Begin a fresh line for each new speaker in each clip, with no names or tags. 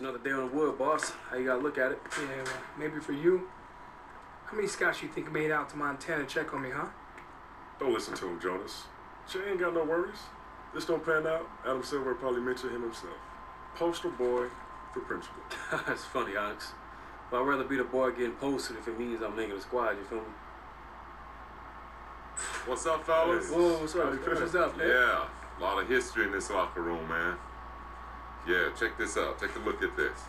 another day on the wood, boss. How you gotta look at it?
Yeah, well, maybe for you. How many scouts you think made out to Montana to check on me, huh?
Don't listen to him, Jonas. She ain't got no worries. This don't pan out, Adam Silver probably mentioned him himself. Postal boy for principal.
That's funny, Alex. But I'd rather be the boy getting posted if it means I'm making the squad, you feel me?
What's up, fellas?
Whoa, what's up?
What's up, man?
Yeah, a lot of history in this locker room, man. Yeah, check this out. Take a look at this.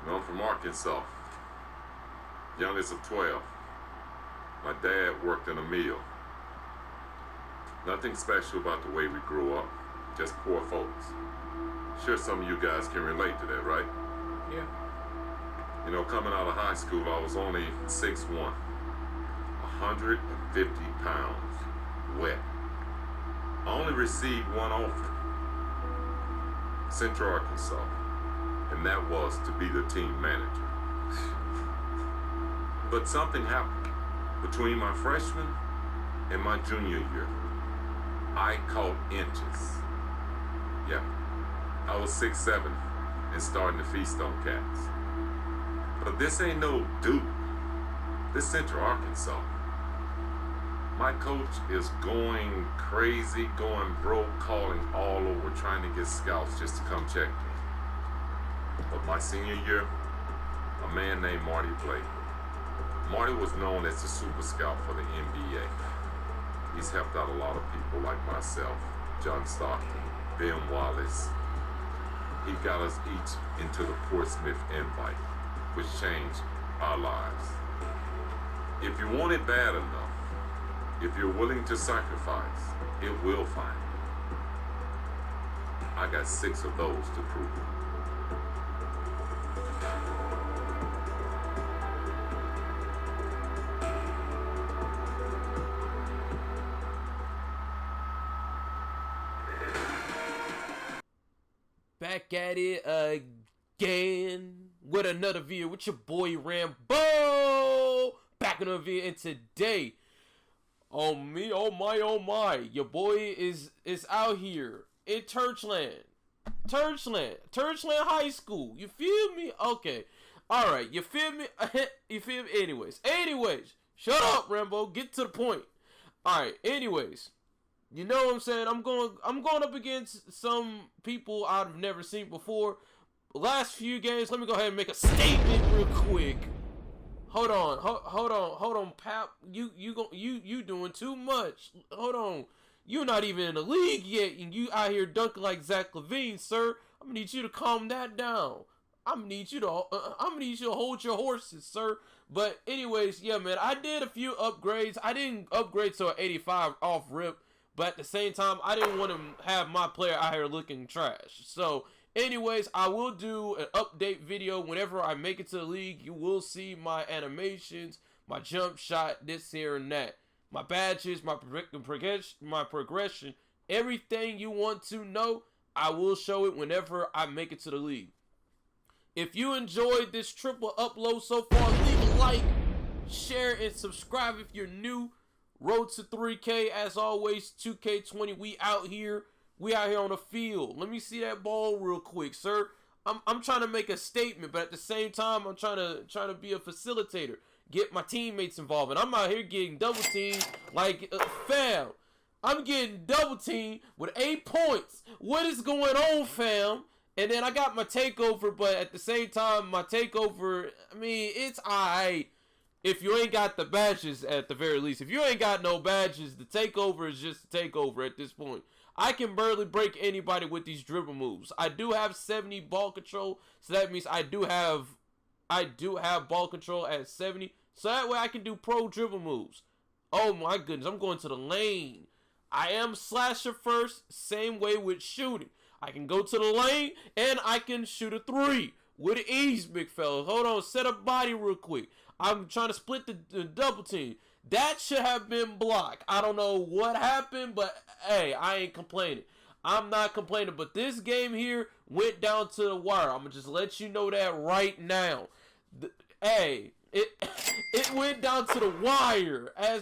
You know, I'm from Arkansas. Youngest of 12. My dad worked in a mill. Nothing special about the way we grew up. Just poor folks. Sure some of you guys can relate to that, right?
Yeah.
You know, coming out of high school, I was only 6'1", 150 pounds, wet. I only received one offer, Central Arkansas, and that was to be the team manager. But something happened between my freshman and my junior year. I caught inches. Yeah, I was 6'7" and starting to feast on cats. But this ain't no Duke. This Central Arkansas. My coach is going crazy, going broke, calling all over, trying to get scouts just to come check me. But my senior year, a man named Marty played. Marty was known as the super scout for the NBA. He's helped out a lot of people like myself, John Stockton, Ben Wallace. He got us each into the Portsmouth invite, which changed our lives. If you want it bad enough, if you're willing to sacrifice, it will find you. I got 6 of those to prove it.
Back at it again with another video with your boy Rambo. Back in another video, and today, oh my, your boy is out here in Turchland High School. You feel me? Okay, all right. You feel me? You feel me? Anyways, shut up, Rambo. Get to the point. All right. Anyways. You know what I'm saying? I'm going up against some people I've never seen before. Last few games, let me go ahead and make a statement real quick. Hold on, Pap. You doing too much. Hold on. You're not even in the league yet, and you out here dunking like Zach LaVine, sir. I'm gonna need you to calm that down. I'm gonna need you to hold your horses, sir. But anyways, yeah, man, I did a few upgrades. I didn't upgrade to an 85 off rip. But at the same time, I didn't want to have my player out here looking trash. So, anyways, I will do an update video whenever I make it to the league. You will see my animations, my jump shot, this, here, and that. My badges, my progression, everything you want to know, I will show it whenever I make it to the league. If you enjoyed this triple upload so far, leave a like, share, and subscribe if you're new. Road to 3K, as always, 2K20. We out here on the field. Let me see that ball real quick, sir. I'm trying to make a statement, but at the same time, I'm trying to be a facilitator, get my teammates involved. And I'm out here getting double teamed like fam. I'm getting double teamed with 8 points. What is going on, fam? And then I got my takeover, but at the same time, my takeover, I mean, it's alright. If you ain't got the badges, at the very least. If you ain't got no badges, the takeover is just a takeover at this point. I can barely break anybody with these dribble moves. I do have 70 ball control, so that means I do have ball control at 70. So that way I can do pro dribble moves. Oh my goodness, I'm going to the lane. I am slasher first, same way with shooting. I can go to the lane, and I can shoot a 3 with ease, big fella. Hold on, set up body real quick. I'm trying to split the double team. That should have been blocked. I don't know what happened, but hey, I ain't complaining. I'm not complaining, but this game here went down to the wire. I'm going to just let you know that right now. It went down to the wire. I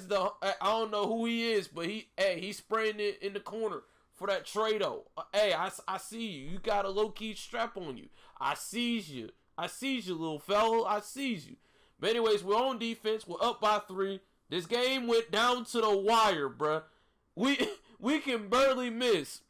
don't know who he is, but he's spraying it in the corner for that trade-o. Hey, I see you. You got a low-key strap on you. I sees you. I sees you, little fellow. I sees you. But anyways, we're on defense. We're up by 3. This game went down to the wire, bruh. We can barely miss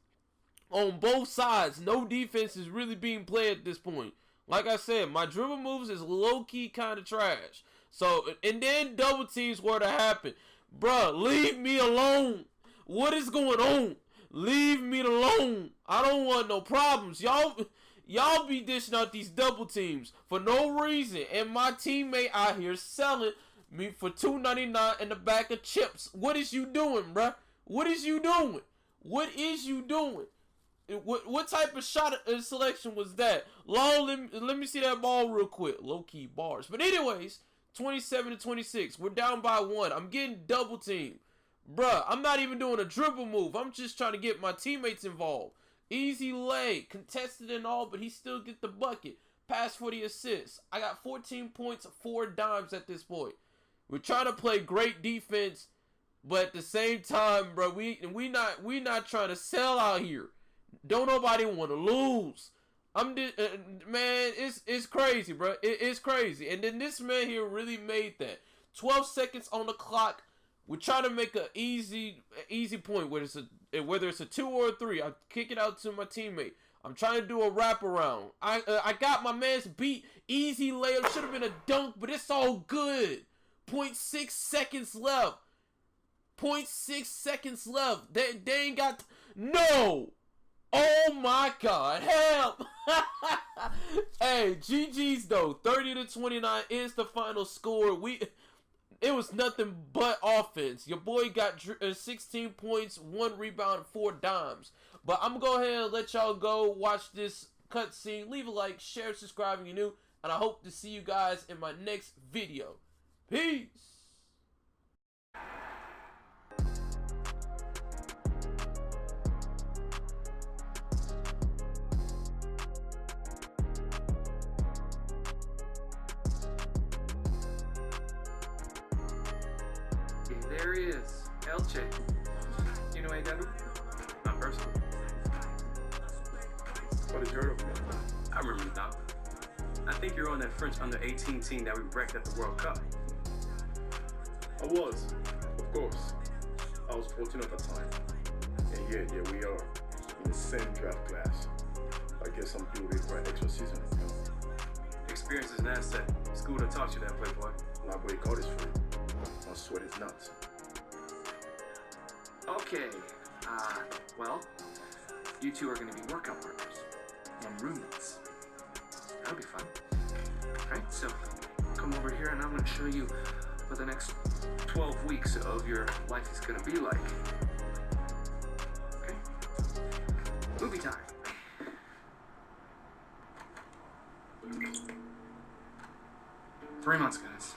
on both sides. No defense is really being played at this point. Like I said, my dribble moves is low-key kind of trash. So, and then double teams were to happen. Bruh, leave me alone. What is going on? Leave me alone. I don't want no problems. Y'all be dishing out these double teams for no reason. And my teammate out here selling me for $2.99 in the bag of chips. What is you doing, bruh? What is you doing? What is you doing? What type of shot selection was that? Long, let me see that ball real quick. Low-key bars. But anyways, 27-26. We're down by 1. I'm getting double teamed. Bruh, I'm not even doing a dribble move. I'm just trying to get my teammates involved. Easy lay. Contested and all, but he still get the bucket. Pass for the assist. I got 14 points, 4 dimes at this point. We're trying to play great defense, but at the same time, bro, we not trying to sell out here. Don't nobody want to lose. Man, it's crazy, bro. It's crazy. And then this man here really made that. 12 seconds on the clock. We're trying to make an easy point, whether it's a 2 or a 3. I kick it out to my teammate. I'm trying to do a wraparound. I got my man's beat. Easy layup. Should have been a dunk, but it's all good. 0.6 seconds left. 0.6 seconds left. They ain't got... No! Oh my God, help! Hey, GG's though. 30-29 is the final score. It was nothing but offense. Your boy got 16 points, 1 rebound, 4 dimes. But I'm gonna go ahead and let y'all go watch this cutscene. Leave a like, share, subscribe if you're new, and I hope to see you guys in my next video. Peace!
There he is, Elche. You know AW?
Not personally.
What did you heard of him?
I remember you, Doc. I think you're on that French under-18 team that we wrecked at the World Cup.
I was, of course. I was 14 at the time. And yeah, we are in the same draft class. I guess some people require extra seasoning, you know?
Experience is an asset. School to taught you that, playboy.
My boy God is free. My sweat is nuts.
Okay, well, you two are going to be workout partners and roommates. That'll be fun. Alright, so come over here and I'm going to show you what the next 12 weeks of your life is going to be like. Okay? Movie time. Three months, guys.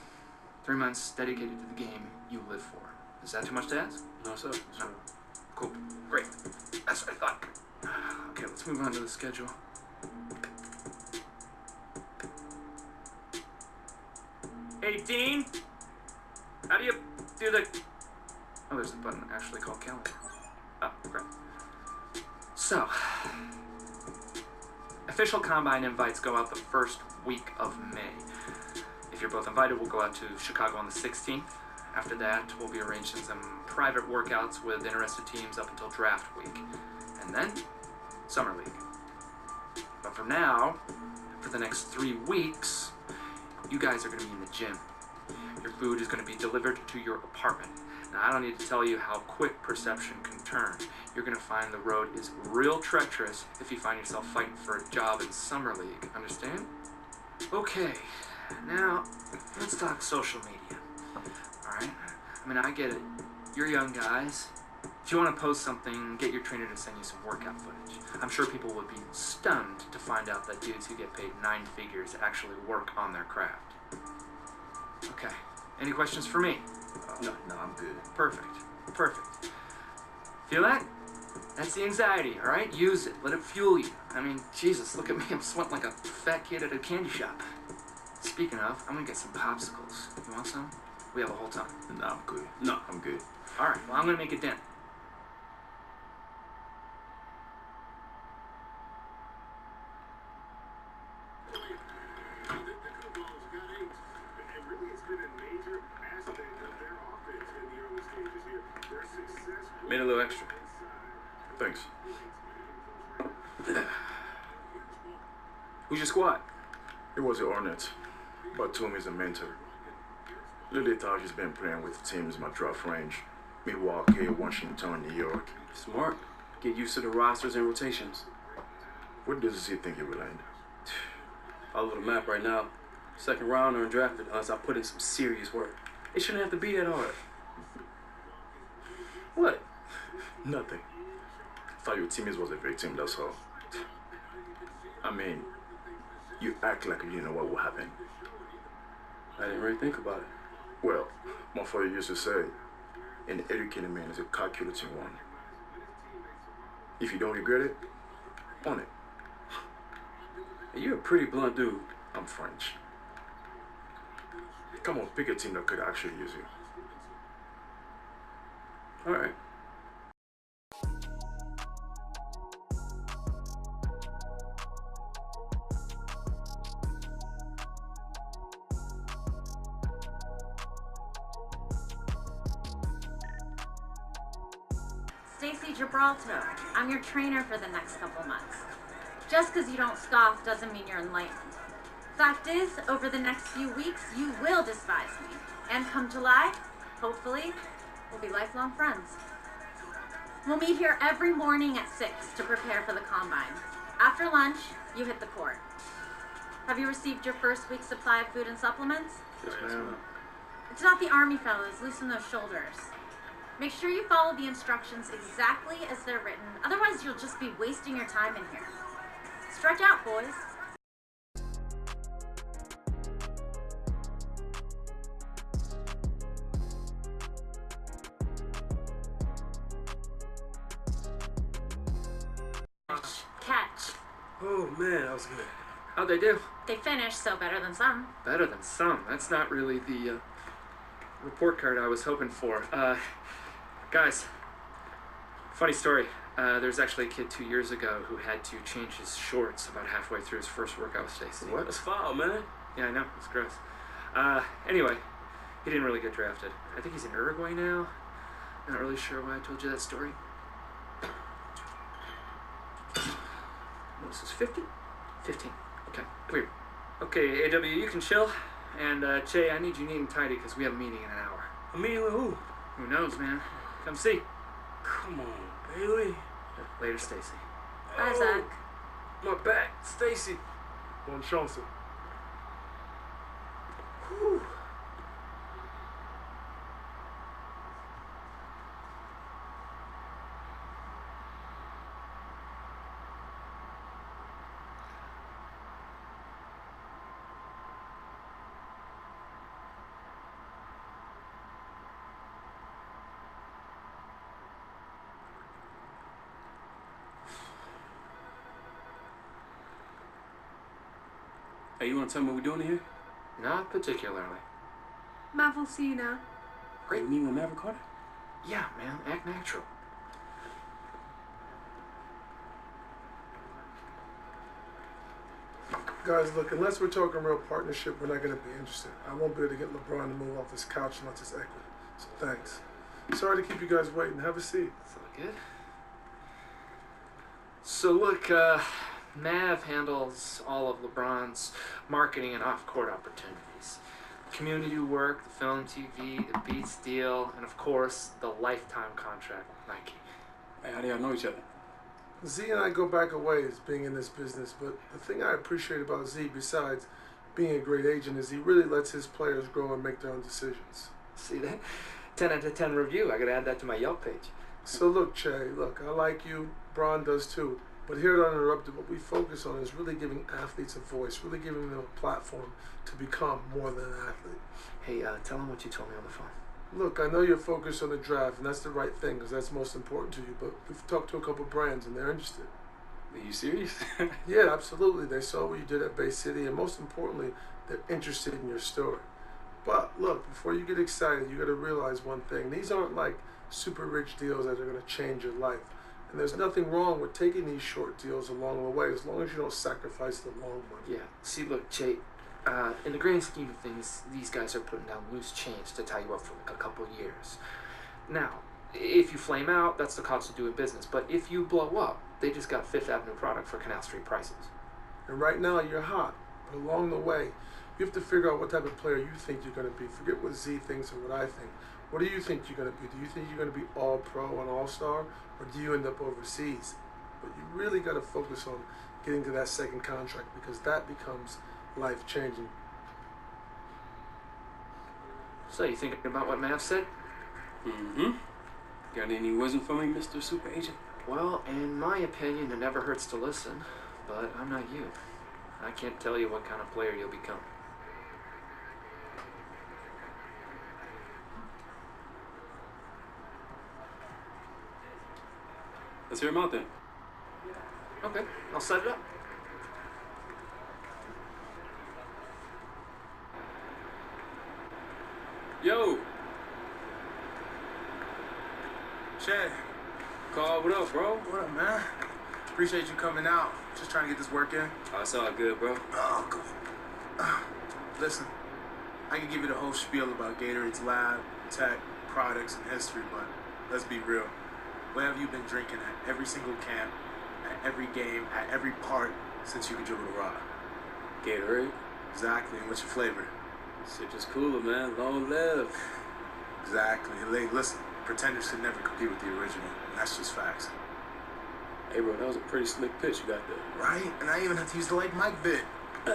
3 months dedicated to the game you live for. Is that too much to ask?
No, sir.
No. Cool. Great. That's what I thought. Okay, let's move on to the schedule.
Hey, Dean. How do you do the...
Oh, there's a button actually called calendar. Oh, great. So, official Combine invites go out the first week of May. If you're both invited, we'll go out to Chicago on the 16th. After that, we'll be arranging some private workouts with interested teams up until draft week. And then, Summer League. But for now, for the next 3 weeks, you guys are going to be in the gym. Your food is going to be delivered to your apartment. Now, I don't need to tell you how quick perception can turn. You're going to find the road is real treacherous if you find yourself fighting for a job in Summer League. Understand? Okay, now, let's talk social media. Alright? I mean, I get it. You're young guys. If you want to post something, get your trainer to send you some workout footage. I'm sure people would be stunned to find out that dudes who get paid 9 figures actually work on their craft. Okay. Any questions for me?
No, I'm good.
Perfect. Feel that? That's the anxiety, alright? Use it. Let it fuel you. I mean, Jesus, look at me. I'm sweating like a fat kid at a candy shop. Speaking of, I'm gonna get some popsicles. You want some? We have a whole ton.
No, I'm good. No, I'm good.
Alright, well, I'm gonna make a dent.
made a little extra.
Thanks.
Who's your squad?
It was the Hornets, but Toom is a mentor. Lately, Taj been playing with teams in my draft range. Milwaukee, Washington, New York.
Smart. Get used to the rosters and rotations.
Where does he think he will end?
All over the map right now. Second round or undrafted unless I put in some serious work. It shouldn't have to be that hard. What?
Nothing. Thought your teammates was a victim, that's all. I mean, you act like you know what will happen.
I didn't really think about it.
Well, my father used to say, an educated man is a calculating one. If you don't regret it, own it.
Hey, you're a pretty blunt dude.
I'm French. Come on, pick a team that could actually use you.
All right.
Stacy Gibraltar. I'm your trainer for the next couple months. Just because you don't scoff doesn't mean you're enlightened. Fact is, over the next few weeks, you will despise me. And come July, hopefully, we'll be lifelong friends. We'll meet here every morning at 6 to prepare for the combine. After lunch, you hit the court. Have you received your first week's supply of food and supplements?
Yes, ma'am.
It's not the Army, fellas. Loosen those shoulders. Make sure you follow the instructions exactly as they're written. Otherwise, you'll just be wasting your time in here. Stretch out, boys. Catch.
Oh, man, that was good.
How'd they do?
They finished, so better than some.
Better than some. That's not really the report card I was hoping for. Guys, funny story. There's actually a kid 2 years ago who had to change his shorts about halfway through his first workout with Stacy.
What? That's foul, man.
Yeah, I know. It's gross. Anyway, he didn't really get drafted. I think he's in Uruguay now. Not really sure why I told you that story. This is 50? 15. Okay, weird. Okay, AW, you can chill. And, Che, I need you neat and tidy because we have a meeting in an hour.
A meeting with who?
Who knows, man? Come see.
Come on, Bailey.
Later, Stacy.
Bye, Zach.
My back, Stacy.
Bonne chance.
Whew. Hey, you want to tell me what we're doing here?
Not particularly.
Marvel, see you now.
Great meeting with Maverick Carter?
Yeah, man. Act natural.
Guys, look, unless we're talking real partnership, we're not going to be interested. I won't be able to get LeBron to move off this couch unless it's equity. So thanks. Sorry to keep you guys waiting. Have a seat.
That's all good. So look, Mav handles all of LeBron's marketing and off-court opportunities. Community work, the film, TV, the Beats deal, and of course, the lifetime contract with Nike.
Hey, how do y'all know each other?
Z and I go back a ways being in this business, but the thing I appreciate about Z, besides being a great agent, is he really lets his players grow and make their own decisions.
See that? 10 out of 10 review. I gotta add that to my Yelp page.
So look, Che, look, I like you, Bron does too, but here at Uninterrupted, what we focus on is really giving athletes a voice, really giving them a platform to become more than an athlete.
Hey, tell him what you told me on the phone.
Look, I know you're focused on the draft, and that's the right thing, because that's most important to you, but we've talked to a couple brands, and they're interested.
Are you serious?
Yeah, absolutely. They saw what you did at Bay City, and most importantly, they're interested in your story. But look, before you get excited, you got to realize one thing. These aren't like super rich deals that are going to change your life. And there's nothing wrong with taking these short deals along the way, as long as you don't sacrifice the long one.
Yeah. See, look, Jay, in the grand scheme of things, these guys are putting down loose change to tie you up for like a couple years. Now, If you flame out, that's the cost of doing business. But if you blow up, they just got Fifth Avenue product for Canal Street prices.
And right now you're hot, but along the way, you have to figure out what type of player you think you're going to be. Forget what Z thinks or what I think. What do you think you're going to be? Do you think you're going to be all pro and all star, or do you end up overseas? But you really got to focus on getting to that second contract, because that becomes life changing.
So you thinking about what Mav said?
Mm-hmm. Got any wisdom for me, Mr. Super Agent?
Well, in my opinion, it never hurts to listen, but I'm not you. I can't tell you what kind of player you'll become.
Let's hear him out then.
Okay, I'll set it up.
Yo,
Chad,
Carl, what up, bro?
what up, man? Appreciate you coming out. Just trying to get this work in.
Oh, it's all good, bro.
Oh, cool. Listen, I can give you the whole spiel about Gatorade's lab, tech, products, and history, but let's be real. What have you been drinking at every single camp, at every game, at every part since you could dribble the rock?
Gatorade.
Exactly, and what's your flavor?
Citrus cooler, man. Long live.
Exactly. And listen, pretenders can never compete with the original, and that's just facts.
Hey, bro, that was a pretty slick pitch you got there.
Right? And I even have to use the like mic bit.
You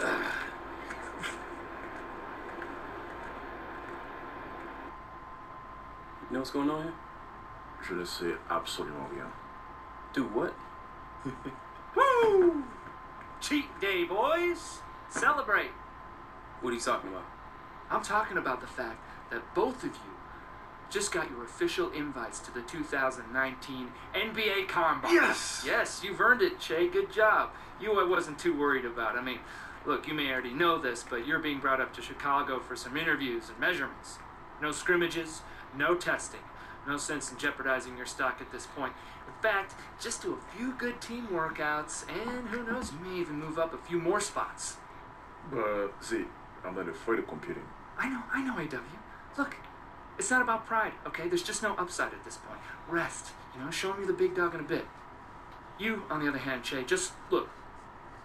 know what's going on here?
Je le sais absolument rien.
Dude, what?
Woo! Cheat day, boys! Celebrate!
What are you talking about?
I'm talking about the fact that both of you just got your official invites to the 2019 NBA Combine.
Yes!
Yes, you've earned it, Che. Good job. You I wasn't too worried about. I mean, look, you may already know this, but you're being brought up to Chicago for some interviews and measurements. No scrimmages, no testing. No sense in jeopardizing your stock at this point. In fact, just do a few good team workouts, and who knows, you may even move up a few more spots.
But, Z, I'm not afraid of competing.
I know, AW. Look, it's not about pride, okay? There's just no upside at this point. Rest, show me the big dog in a bit. You, on the other hand, Che, just, look,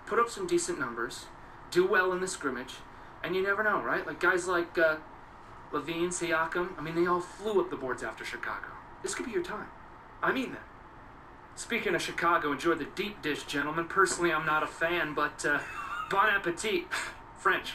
put up some decent numbers, do well in the scrimmage, and you never know, right? Like guys like, Levine, Siakam, I mean, they all flew up the boards after Chicago. This could be your time. I mean that. Speaking of Chicago, enjoy the deep dish, gentlemen. Personally, I'm not a fan, but bon appetit. French.